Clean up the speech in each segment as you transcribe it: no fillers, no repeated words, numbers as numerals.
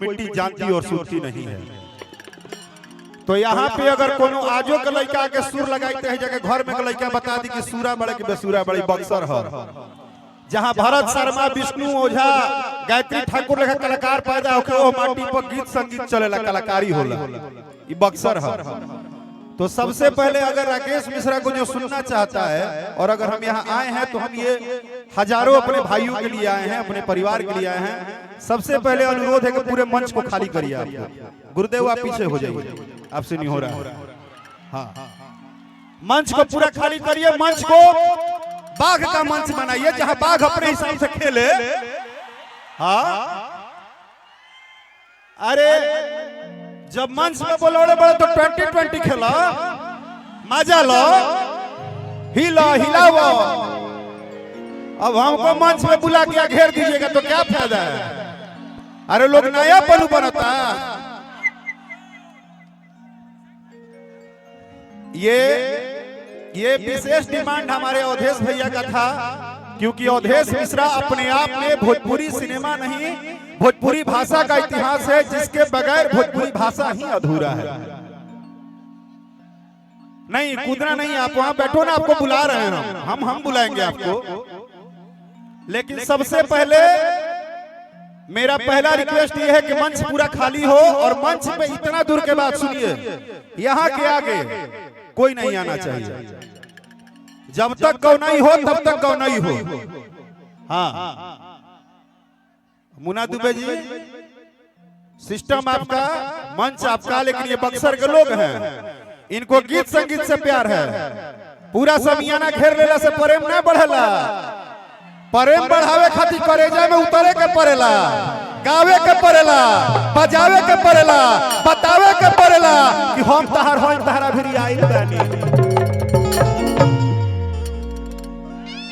मिट्टी जानती और सूरती नहीं है। तो यहाँ पे अगर कोनो आजो के लड़का के सुर लगाते हैं जगह घर में के लड़का बता दी कि सूरा बड़े की बेसूरा बड़ी बक्सर है, जहाँ भरत शर्मा, विष्णु ओझा, गायत्री ठाकुर लेखा कलाकार पैदा होके वो माटी पर गीत संगीत चलेला, कलाकारी होला, ये बक्सर है। तो सबसे पहले अगर राकेश मिश्रा को जो सुनना चाहता है और अगर हम यहाँ आए हैं तो हम ये हजारों अपने भाइयों के लिए आए हैं, अपने परिवार के लिए आए हैं। सबसे पहले अनुरोध है कि पूरे मंच को खाली करिए। आप गुरुदेव आप पीछे हो जाइए, आपसे नहीं हो रहा है। हाँ, मंच को पूरा खाली करिए। मंच को बाघ का मंच बनाइए जहां बाघ अपने हिसाब से खेले। हाँ, अरे जब मंच में बोलोड़े बड़े तो 2020 खेला, मजा लो, हिलाओ। अब हमको मंच में बुला के घेर दीजिएगा तो क्या फायदा है? अरे लोग नया पलू बनता। ये विशेष डिमांड हमारे अवधेश भैया का था, क्योंकि अवधेश मिश्रा अपने आप में भोजपुरी सिनेमा नहीं, भोजपुरी भाषा का इतिहास है, जिसके बगैर भोजपुरी भाषा ही अधूरा है। नहीं कूदना नहीं, आप वहां बैठो ना, आपको बुला रहे हैं हम बुलाएंगे आपको। लेकिन सबसे पहले मेरा पहला रिक्वेस्ट ये है कि मंच पूरा खाली हो और मंच पे इतना दूर के बाद सुनिए, यहाँ के आगे कोई नहीं आना चाहिए। जब तक गौ नहीं हो तब तक गौ नहीं हो। हाँ मुन्ना दुबे जी, सिस्टम आपका, मंच आपका, लेकिन ये बक्सर के लोग हैं, इनको गीत संगीत से प्यार है। पूरा समियाना घेर लेला से प्रेम ना बढ़ेला, प्रेम बढ़ावे खातिर करेजा में उतरे के पड़ेला, गावे के पड़ेला, बजावे के पड़ेला, बतावे के पड़ेला कि हम तहार हो तहरा भी आइल बानी।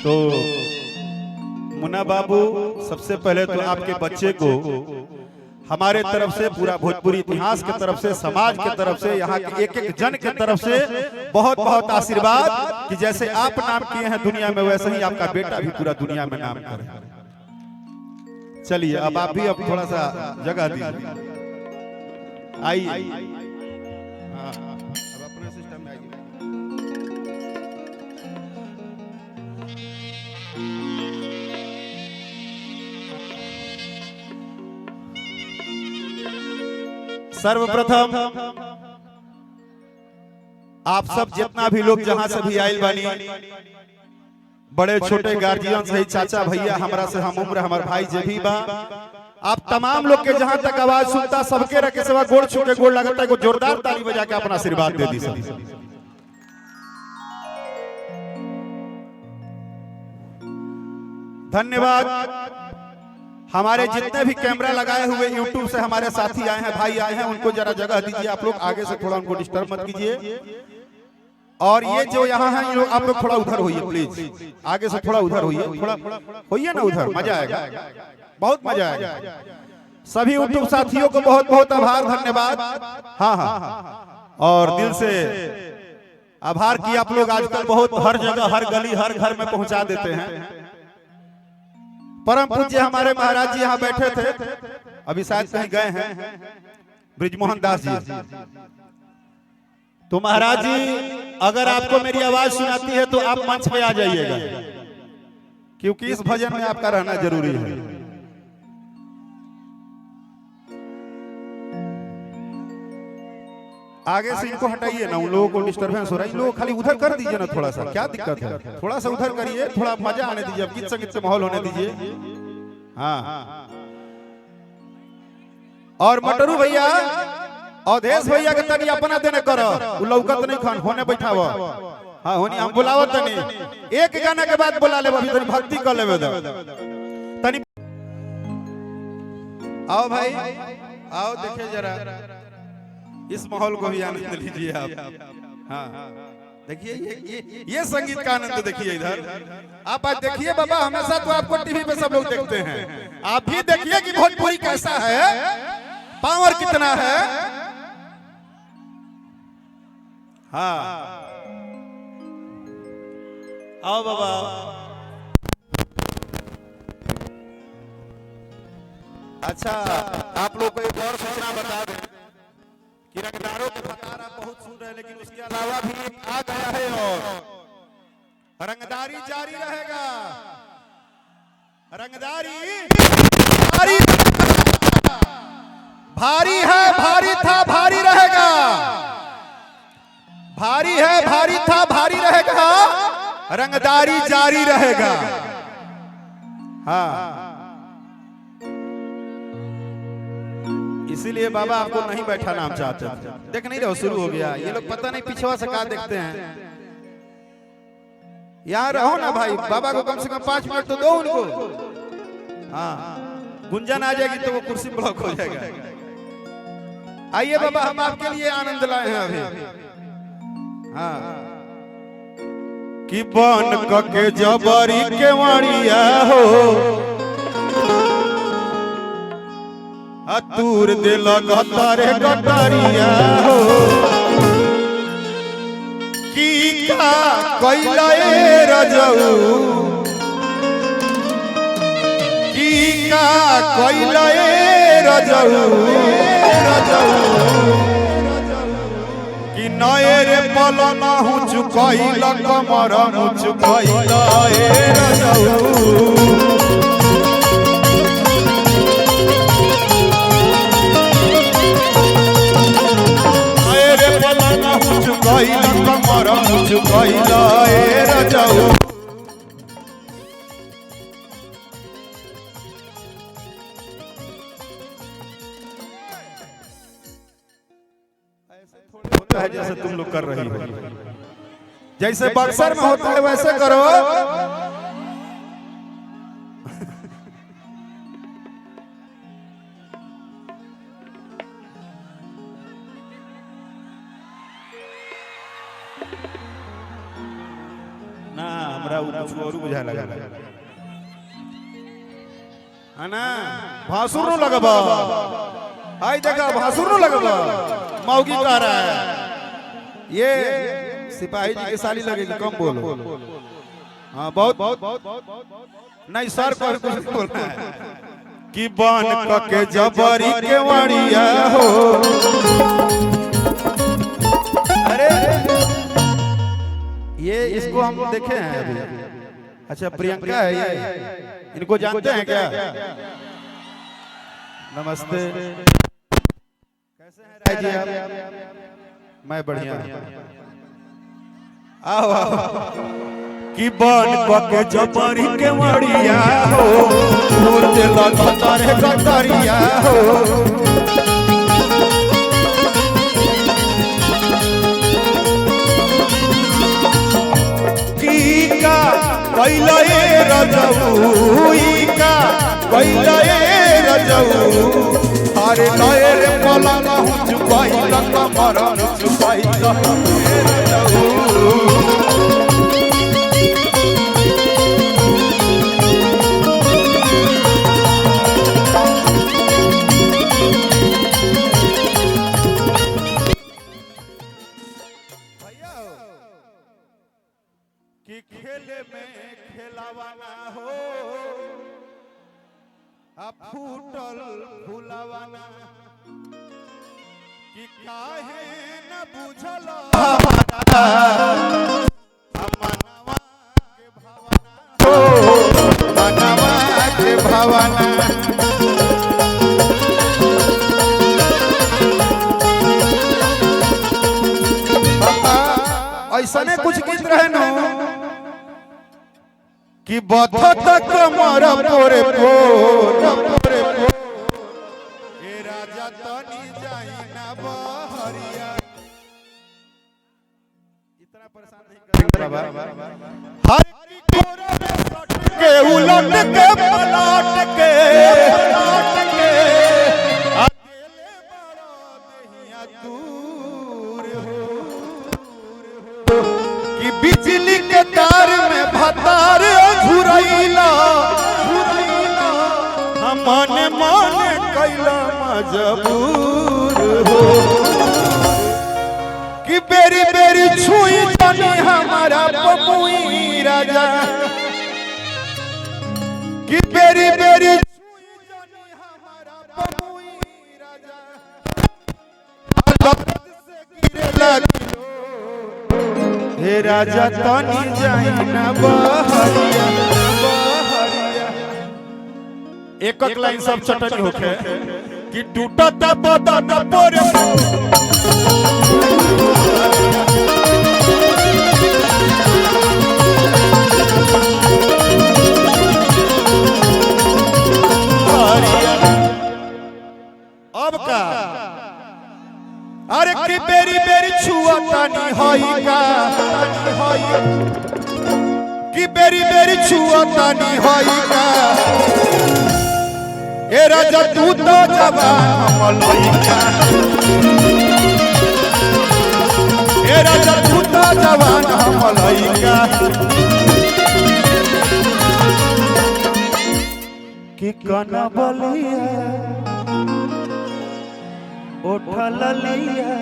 तो मुन्ना बाबू, सबसे पहले तो आपके बच्चे को हमारे तरफ से, पूरा भोजपुरी इतिहास के तरफ से, समाज के तरफ से, यहाँ के एक एक जन के तरफ से बहुत बहुत आशीर्वाद कि जैसे आप नाम किए हैं दुनिया में, वैसे ही आपका बेटा भी पूरा दुनिया में नाम करे। चलिए अब आप भी अब थोड़ा सा जगह दीजिए, आइए। अब अपने सिस्टम में आइए। सर्वप्रथम आप सब जितना भी लोग जहां से भी आयल बानी, बड़े छोटे गार्जियन सही, चाचा भैया, हमरा से हम उम्र, हमार भाई जे भी बा, आप तमाम लोग के जहां तक आवाज सुनता, सबके रखे सेवा गोड़ छूके गोड़ लगता है, जोरदार ताली बजा के अपना आशीर्वाद दे दी सब। धन्यवाद। हमारे जितने भी कैमरा लगाए हुए यूट्यूब से हमारे साथी आए हैं, भाई आए हैं, उनको जरा जगह दीजिए। आप लोग आगे से थोड़ा उनको डिस्टर्ब मत कीजिए। और ये जो यहाँ हैं, ये आप लोग थोड़ा उधर होइए प्लीज, आगे से थोड़ा उधर होइए, थोड़ा होइए ना उधर, मजा आएगा, बहुत मजा आएगा। सभी यूट्यूब साथियों को बहुत बहुत आभार, धन्यवाद। हाँ, और दिल से आभार कि आप लोग आजकल बहुत हर जगह, हर गली, हर घर में पहुंचा देते हैं। परम पूज्य हमारे महाराज जी यहाँ बैठे थे, अभी शायद कहीं गए हैं, ब्रिजमोहन दास जी। तो महाराज जी अगर आपको मेरी आवाज सुनाती है तो आप मंच पे आ जाइएगा, क्योंकि इस भजन में आपका रहना जरूरी है। आगे से इनको हटाइए ना, उन लोगों को डिस्टर्बेंस हो रहा है, इन लोगों को खाली उधर कर दीजिए ना, थोड़ा सा क्या दिक्कत है, थोड़ा सा उधर करिए, थोड़ा मजा आने दीजिए, अब गीत संगीत से माहौल होने दीजिए। हाँ, और मटरू भैया, अवधेश भैया के तनी अपना देने करो, लौकत नहीं खान होने बैठाव। हाँ होनी, हम बुलावत तनी, एक गाना के बाद बुला ले, अभी तनी भक्ति कर लेवे तनी। आओ भाई आओ, देखिए जरा इस माहौल को भी आनंद लीजिए आप। हाँ देखिए ये संगीत का आनंद देखिए इधर। आप आज देखिए बाबा, हमेशा तो आपको टीवी पे सब लोग देखते हैं, आप भी देखिए कि भोजपुरी कैसा है, पावर कितना है। हाँ आओ बाबा। अच्छा, आप लोग को एक और सूचना बता दें कि रंगदारों के भतार आप बहुत सुन रहे हैं, लेकिन उसके अलावा भी एक आ गया है और रंगदारी जारी रहेगा। रंगदारी भारी है, भारी था, भारी रहेगा। भारी है, भारी था, भारी रहेगा। रंगदारी जारी रहेगा। हाँ, इसीलिए बाबा आपको नहीं बैठाना हम चाहते हैं। देख नहीं रहो, शुरू हो गया। ये लोग पता नहीं पिछवा से कहा देखते हैं। यहाँ रहो ना भाई, बाबा को कम से कम 5 मिनट तो दो उनको। हाँ, गुंजन आ जाएगी तो वो कुर्सी ब्लॉक हो जाएगा। आइए बाबा, हम आपके लिए आनंद लाए हैं अभी। हाँ, कि बन के जबरी के वाणिया हो अतूर दिल गतारे गतारिया हो की का कैलाए रजऊ की का कैलाए रजऊ कि नए रे पलना हूँ चुकैला कमर हूँ चुकैला ए रजऊ चुकैला कमर चुकैला ए रजऊ। ऐसे थोड़े होता है जैसे तुम लोग कर रही हो, जैसे बक्सर में होता है वैसे करो। ना हमरा कुछ और बुझा लगा है ना। भासुर न लगबा, आई देखा भासुर न लगबा, मौगी कह रहा है। ये सिपाही जी के साली लगेगी, कम बोलो। हाँ, बहुत नहीं सर को कुछ बोलना है कि बन के जबरी के वाड़िया हो। अरे ये इसको हम देखे हैं अभी। अच्छा, प्रियंका है ये, इनको जानते हैं क्या? नमस्ते, कैसे हैं राय जी आप? मैं बढ़िया। आओ आओ कि बन के जबरी के वाड़िया हो दूर दिल गतारे गतारिया हो कैला ए रजऊ का कैला ए रजऊ। अरे नए रे पलना हूँ चुकैला कमर चुकैला ए रजऊ। कि खेले में खेलावाना हो आ फूटल फुलावाना कि काहे न बुझल मनवा के भावना हो मनवा के भावना। ऐसा ने कुछ गीत रहे न कि बथत कमर पोरे पोरे ए राजा तनी जाई ना बहरिया। इतना परेशान नहीं करेंगे बाबा। हर कोरा में सट के उलट के पलट के अकेले बड़ा देहिया दूर हो कि बिजली के तार में भतार झुरैला मन मन कैला मजबूर हो कि बेरी बेरी छुई जानी हमारा पपुई राजा कि बेरी बेरी छुई जानी हमारा दर्द से गिरे लगी हे राजा तनी जाई ना बहरिया एक एक लाइन सब चटनी होखे कि टूटत बदन पोरे अब का अरे कि बेरी बेरी छुआ तानी होई का कि बेरी बेरी छुआ तानी होई का ए राजा तू तो जवान हम लइका ए राजा तू तो जवान हम लइका कि कना बलिया उठल लिया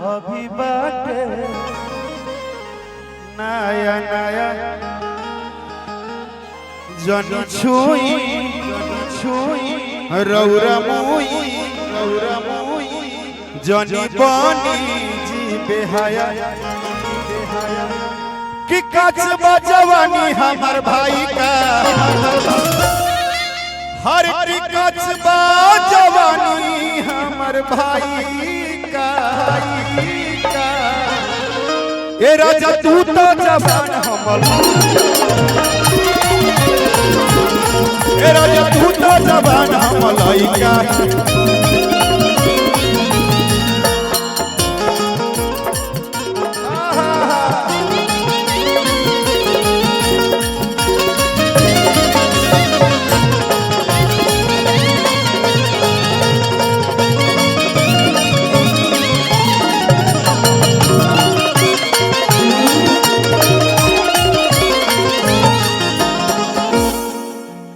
अभी बाटे नया नया जन छुई रौरा मुई जनी बनी जी बेहाया कि कचबा जवानी हमार भाई का हर की कचबा जवानी हमार भाई का ए राजा तू तो जवान हमल ए राजा तू तो जवान हमल लइका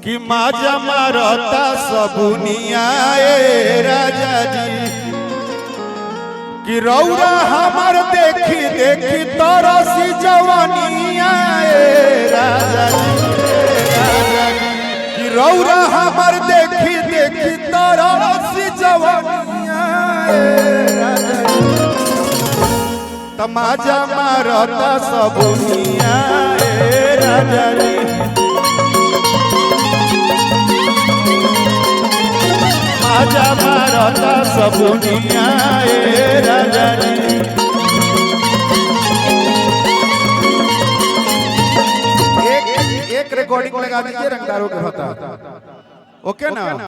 कि माजा मारता सबुनिया ए राजा जी कि रौरा हमार देखी देखी तरसी जवानिया ए राजा जी कि रौरा हमार देखी देखी तरसी जवानिया ए राजा जी तमाजा मारता सबुनिया ए राजा जी आजा मारता सबुनिया ए राजा जी एक रिकॉर्डिंग लगा दीजिए रंगदारों के होता ओके ना।